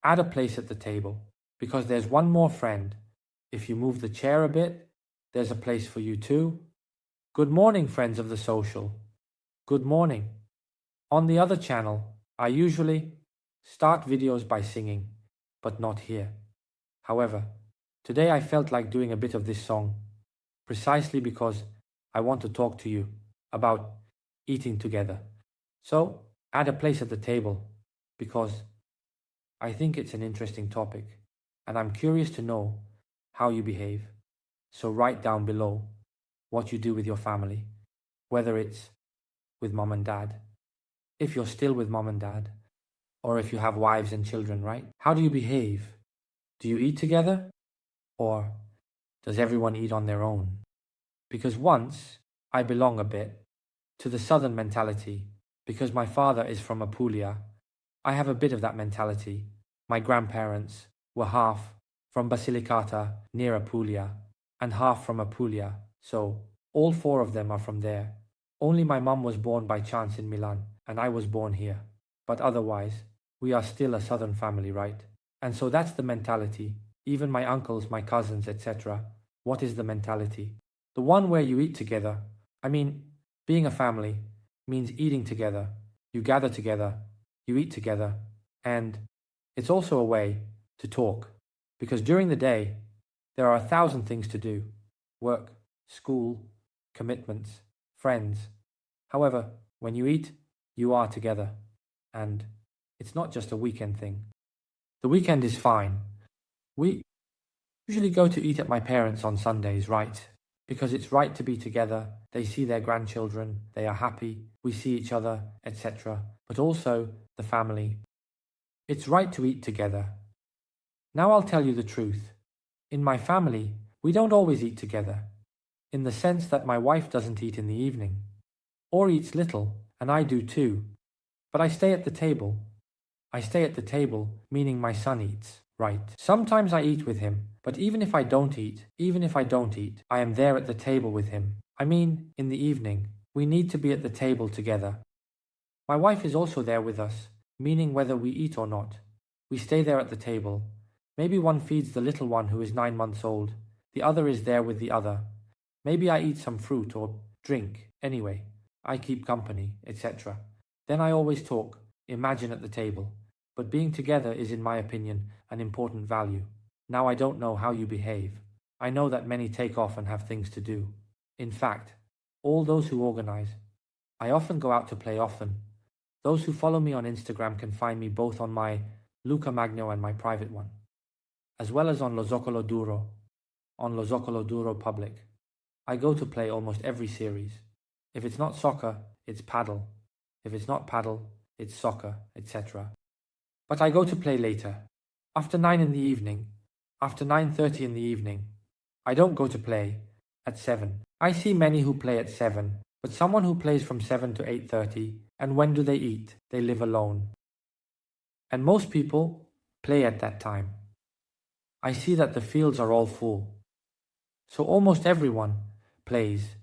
Add a place at the table, because there's one more friend. If you move the chair a bit, there's a place for you too. Good morning, friends of the social. Good morning. On the other channel, I usually start videos by singing, but not here. However, today I felt like doing a bit of this song, precisely because I want to talk to you about eating together. So, add a place at the table, because I think it's an interesting topic, and I'm curious to know how you behave. So write down below what you do with your family, whether it's with mom and dad, if you're still with mom and dad, or if you have wives and children, right? How do you behave? Do you eat together? Or does everyone eat on their own? Because once I belong a bit to the southern mentality, because my father is from Apulia, I have a bit of that mentality. My grandparents were half from Basilicata near Apulia and half from Apulia, so all four of them are from there. Only my mum was born by chance in Milan and I was born here. But otherwise, we are still a southern family, right? And so that's the mentality. Even my uncles, my cousins, etc. What is the mentality? The one where you eat together. I mean, being a family means eating together. You gather together, you eat together, and it's also a way to talk. Because during the day, there are 1,000 things to do. Work, school, commitments, friends. However, when you eat, you are together. And it's not just a weekend thing. The weekend is fine. We usually go to eat at my parents' on Sundays, right? Because it's right to be together. They see their grandchildren, they are happy, we see each other, etc. But also the family. It's right to eat together. Now I'll tell you the truth. In my family, we don't always eat together, in the sense that my wife doesn't eat in the evening, or eats little, and I do too. But I stay at the table. I stay at the table, meaning my son eats, right? Sometimes I eat with him, but even if I don't eat, I am there at the table with him. I mean, in the evening, we need to be at the table together. My wife is also there with us, meaning whether we eat or not. We stay there at the table. Maybe one feeds the little one who is 9 months old. The other is there with the other. Maybe I eat some fruit or drink. Anyway, I keep company, etc. Then I always talk, imagine at the table. But being together is, in my opinion, an important value. Now I don't know how you behave. I know that many take off and have things to do. In fact, all those who organize. I often go out to play often. Those who follow me on Instagram can find me both on my Luca Magno and my private one, as well as on Lo Zoccolo Duro Public. I go to play almost every series. If it's not soccer, it's paddle. If it's not paddle, it's soccer, etc. But I go to play later, after 9 in the evening, after 9:30 in the evening. I don't go to play at 7. I see many who play at 7, but someone who plays from 7 to 8:30, and when do they eat? They live alone. And most people play at that time. I see that the fields are all full. So almost everyone plays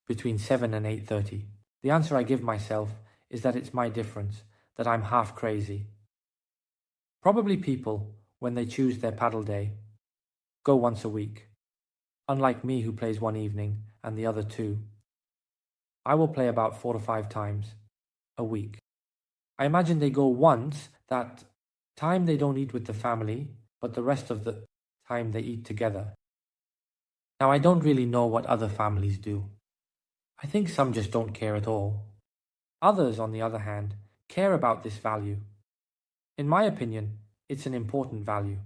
between 7 and 8:30. The answer I give myself is that it's my difference, that I'm half crazy. Probably people, when they choose their paddle day, go once a week. Unlike me who plays one evening and the other 2. I will play about 4 to 5 times a week. I imagine they go once, that time they don't eat with the family, but the rest of the time they eat together. Now I don't really know what other families do. I think some just don't care at all. Others, on the other hand, care about this value. In my opinion, it's an important value.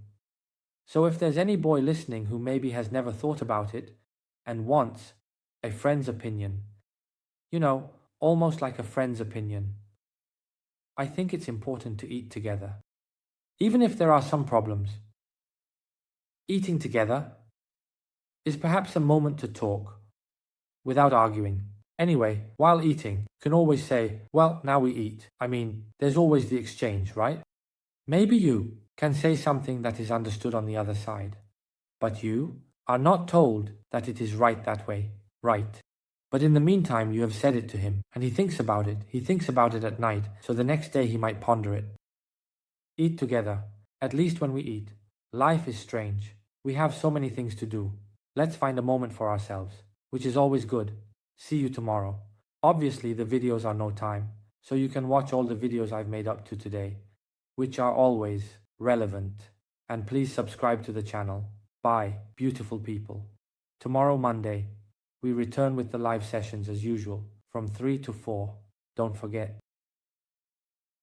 So if there's any boy listening who maybe has never thought about it and wants a friend's opinion, almost like a friend's opinion, I think it's important to eat together. Even if there are some problems, eating together is perhaps a moment to talk without arguing. Anyway, while eating, you can always say, well, now we eat. I mean, there's always the exchange, right? Maybe you can say something that is understood on the other side, but you are not told that it is right that way, right? But in the meantime, you have said it to him, and he thinks about it. He thinks about it at night, so the next day he might ponder it. Eat together. At least when we eat. Life is strange. We have so many things to do. Let's find a moment for ourselves, which is always good. See you tomorrow. Obviously, the videos are no time, so you can watch all the videos I've made up to today, which are always relevant. And please subscribe to the channel. Bye, beautiful people. Tomorrow, Monday, we return with the live sessions as usual from 3 to 4. Don't forget.